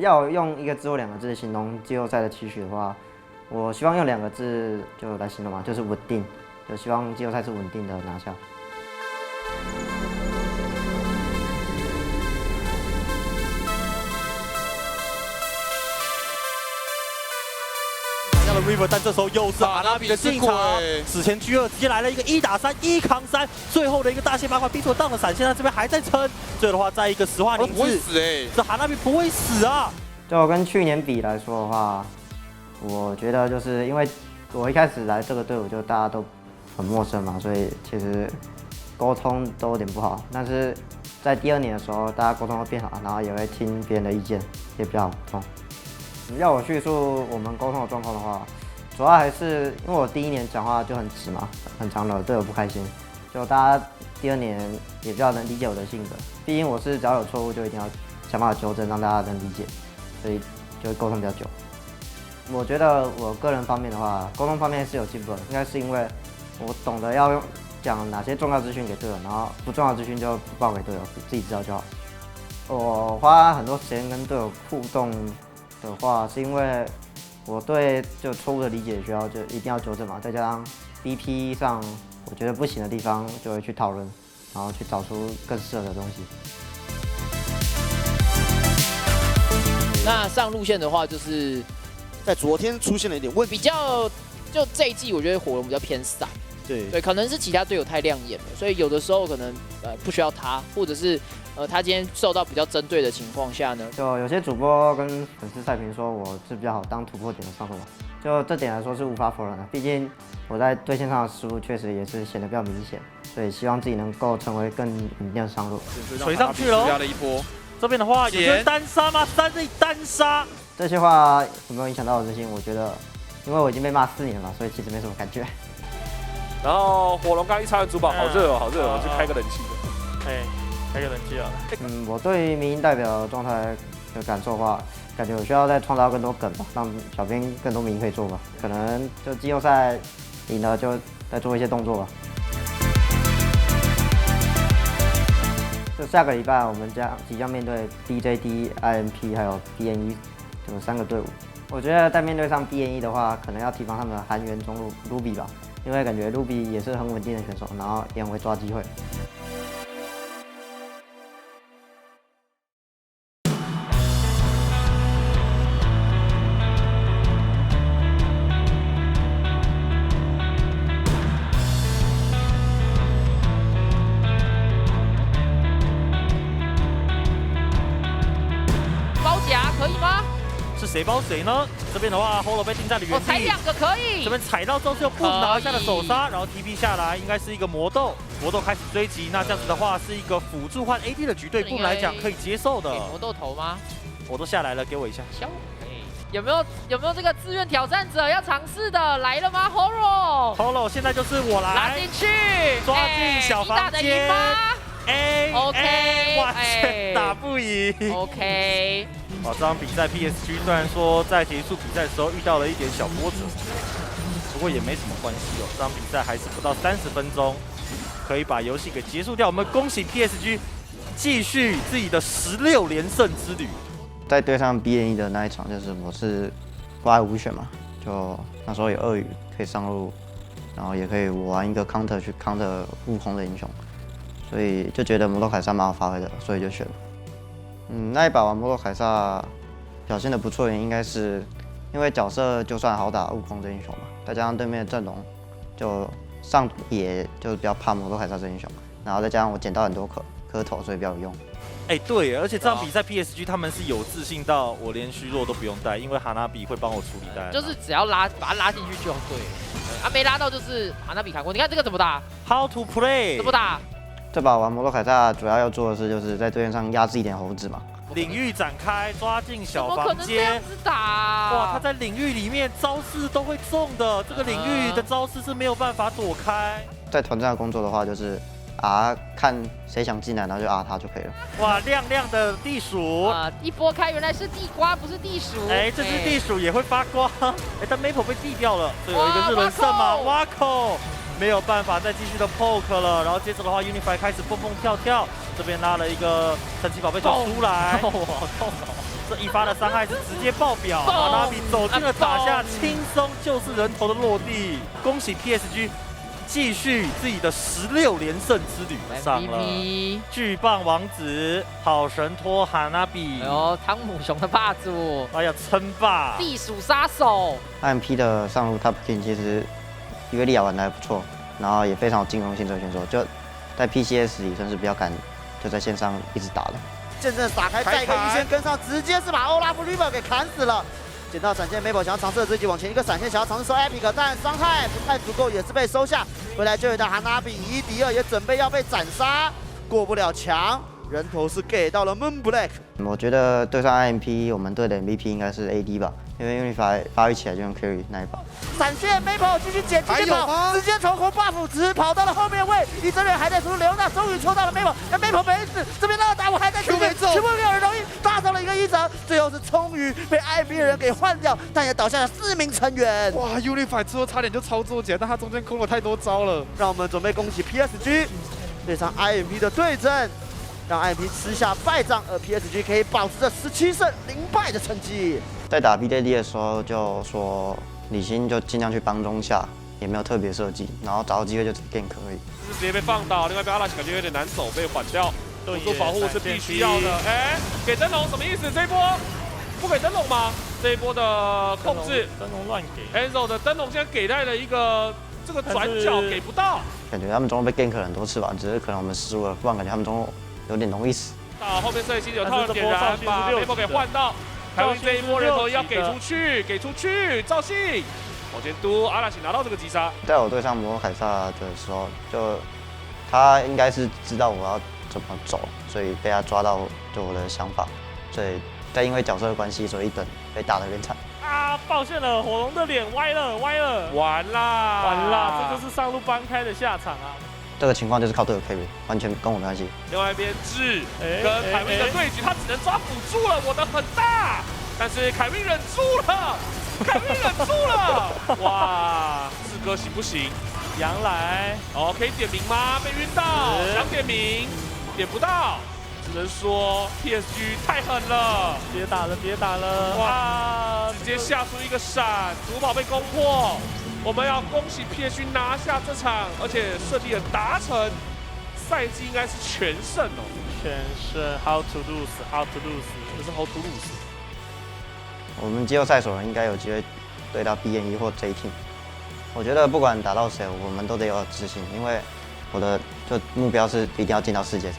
要我用一个字或2个字形容季后赛的期许的话，我希望用2个字就来形容嘛，就是稳定，就希望季后赛是稳定的拿下。River， 但这时候又是哈纳比的进场，史前G2直接来了一个1打3，1扛3，最后的一个大卸八块，逼出了荡的闪现，他这边还在撑，最后的话在一个石化凝不会死这哈纳比不会死啊！就跟去年比来说的话，我觉得就是因为我一开始来这个队伍就大家都很陌生嘛，所以其实沟通都有点不好，但是在第2年的时候，大家沟通会变好，然后也会听别人的意见，也比较好通。要我叙述我们沟通的状况的话，主要还是因为我第1年讲话就很直嘛，很常惹队友不开心，就大家第2年也比较能理解我的性格。毕竟我是只要有错误就一定要想办法纠正，让大家能理解，所以就会沟通比较久。我觉得我个人方面的话，沟通方面是有进步的，应该是因为我懂得要讲哪些重要资讯给队友，然后不重要资讯就不报给队友，自己知道就好。我花很多时间跟队友互动的话，是因为我对就错误的理解需要就一定要纠正嘛，再加上 BP 上我觉得不行的地方就会去讨论，然后去找出更适合的东西。那上路线的话，就是在昨天出现了一点问题，比较就这一季我觉得火龙比较偏散，对，可能是其他队友太亮眼了，所以有的时候可能不需要他，或者是他今天受到比较针对的情况下呢，就有些主播跟粉丝赛评说我是比较好当突破点的上路，就这点来说是无法否认的。毕竟我在对线上的失误确实也是显得比较明显，所以希望自己能够成为更稳定的上路。锤上去了，压了一波。这边的话有人单杀吗？3对单杀。这些话有没有影响到我自信？我觉得，因为我已经被骂4年了，所以其实没什么感觉。然后火龙刚一插完主堡，好热哦，好热哦，去开个冷气的。哎，开个冷气啊。我对于民营代表的状态的感受的话，感觉我需要再创造更多梗吧，让小编更多名可以做吧。可能就季后赛赢了就再做一些动作吧。就下个礼拜我们即将面对 BJD、IMP 还有 BNE 这么3个队伍。我觉得在面对上 BNE 的话，可能要提防他们的韩援中路 Ruby 吧，因为感觉 Ruby 也是很稳定的选手，然后也很会抓机会。可以吗？是谁包谁呢？这边的话 ，Holo 被定在了原地。才2个可以。这边踩到之后是有不拿下的手杀，然后 TP 下来，应该是一个魔斗开始追击。那这样子的话，是一个辅助换 AD 的局对部来讲可以接受的。魔斗头吗？我都下来了，给我一下。有没有这个自愿挑战者要尝试的来了吗 ？Holo 现在就是我来拉进去，抓进小房间。OK， 完全打不赢。OK。这场比赛 PSG 虽然说在结束比赛的时候遇到了一点小波折，不过也没什么关系哦。这场比赛还是不到30分钟，可以把游戏给结束掉。我们恭喜 PSG 继续自己的16连胜之旅。在对上 BNE 的那一场，就是我是挂5选嘛，就那时候有鳄鱼可以上路，然后也可以玩一个 counter 去 counter 悟空的英雄，所以就觉得摩托凯撒蛮好发挥的，所以就选了。那一把玩摩托凯撒表现的不错，原因应该是因为角色就算好打悟空这英雄嘛，再加上对面的阵容就上野就比较怕摩托凯撒这英雄，然后再加上我捡到很多颗头，所以比较有用。对，而且这场比赛 PSG 他们是有自信到我连虚弱都不用带，因为哈纳比会帮我处理带，就是只要把他拉进去就对，没拉到就是哈纳比砍过。你看这个怎么打 ？How to play？ 怎么打？这把玩摩托凯撒主要要做的是就是在对面上压制一点猴子嘛。领域展开，抓进小房间。怎么可能这样子打？哇，他在领域里面招式都会中的，这个领域的招式是没有办法躲开。在团战的工作的话，就是看谁想进来，然后就他就可以了。哇，亮亮的地鼠一波开原来是地瓜，不是地鼠。这只地鼠也会发光。但 Maple 被地掉了，所以有一个日轮圣嘛 ，Wako 没有办法再继续的 poke 了。然后接着的话 ，Unify 开始蹦蹦跳跳，这边拉了一个神奇宝贝球出来。好痛哦！这一发的伤害是直接爆表，蹦哈纳比走进了打下，蹦轻松就是人头的落地。恭喜 PSG 继续自己的16连胜之旅上了。 MVP，巨棒王子，好神托哈纳比哎，呦，汤姆熊的霸主，哎呀称霸！地鼠杀手， IMP 的上路 Top King 其实伊维利亚玩的还不错，然后也非常有进攻性的选手，就在 PCS 里算是比较敢就在线上一直打的。剑阵打开，再一个一线跟上，直接是把欧拉夫 River 给砍死了。捡到闪现 ，Maple 想要尝试的自己往前一个闪现，想要尝试收 Epic， 但伤害不太足够，也是被收下。回来救援的哈纳比以1敌2，也准备要被斩杀，过不了墙，人头是给到了 Moon Black。我觉得对上 IMP， 我们队的 MVP 应该是 AD 吧，因为 Unify 发育起来就用 carry 那一把。闪现 Maple 继续捡，继续跑，直接从红 buff 值跑到了后面位。一真人还在出，刘娜终于抽到了 Maple， 但 Maple 没死，这边2打5还在前面，全部没有人容易，打到了一个1折，最后是终于被 IMP 的人给换掉，但也倒下了4名成员。哇 ，Unify 最后差点就操作起来，但他中间空了太多招了。让我们准备恭喜 PSG 对上 IMP 的对阵，让 IMP 吃下败仗，而 PSG 可以保持着17胜0败的成绩。在打 BDD 的时候就说李欣就尽量去帮中下，也没有特别设计，然后找到机会就 gank 而已。就是直接被放倒，另外一边阿拉奇感觉有点难走，被缓掉。辅助保护是必须要的。哎，给灯笼什么意思？这一波不给灯笼吗？这一波的控制，灯笼乱给。 Enzo 的灯笼现在给在了一个这个转角给不到。感觉他们中路被 gank 了很多次吧，只是可能我们失误了，不然感觉他们中路有点容易死。到后面这一期有套人点燃，把 Maple 给换到。凯文这一波人头要给出去，给出去，赵信往前嘟，阿拉奇拿到这个击杀。在我对上摩凯萨的时候，就他应该是知道我要怎么走，所以被他抓到就我的想法，所以再因为角色的关系，所以一等被打得有点惨。啊！爆线了，火龙的脸歪了，歪了，完啦，完啦！这就是上路搬开的下场啊！这个情况就是靠队友 carry，完全跟我没关系。另外一边智跟凯文的对局，他只能抓辅助了，我的很大，但是凯文忍住了，凯文忍住了，哇，志哥行不行？杨来，哦，可以点名吗？被晕到，想点名，点不到，只能说 PSG 太狠了，别打了，别打了！哇，直接下出一个闪，主堡被攻破。我们要恭喜 PSG 拿下这场，而且设计的达成，赛季应该是全胜哦。全胜 ，How to lose，How to lose，这是 How to lose。我们季后赛首轮应该有机会对到 BNE 或 J Team。我觉得不管打到谁，我们都得有自信，因为我的就目标是一定要进到世界赛。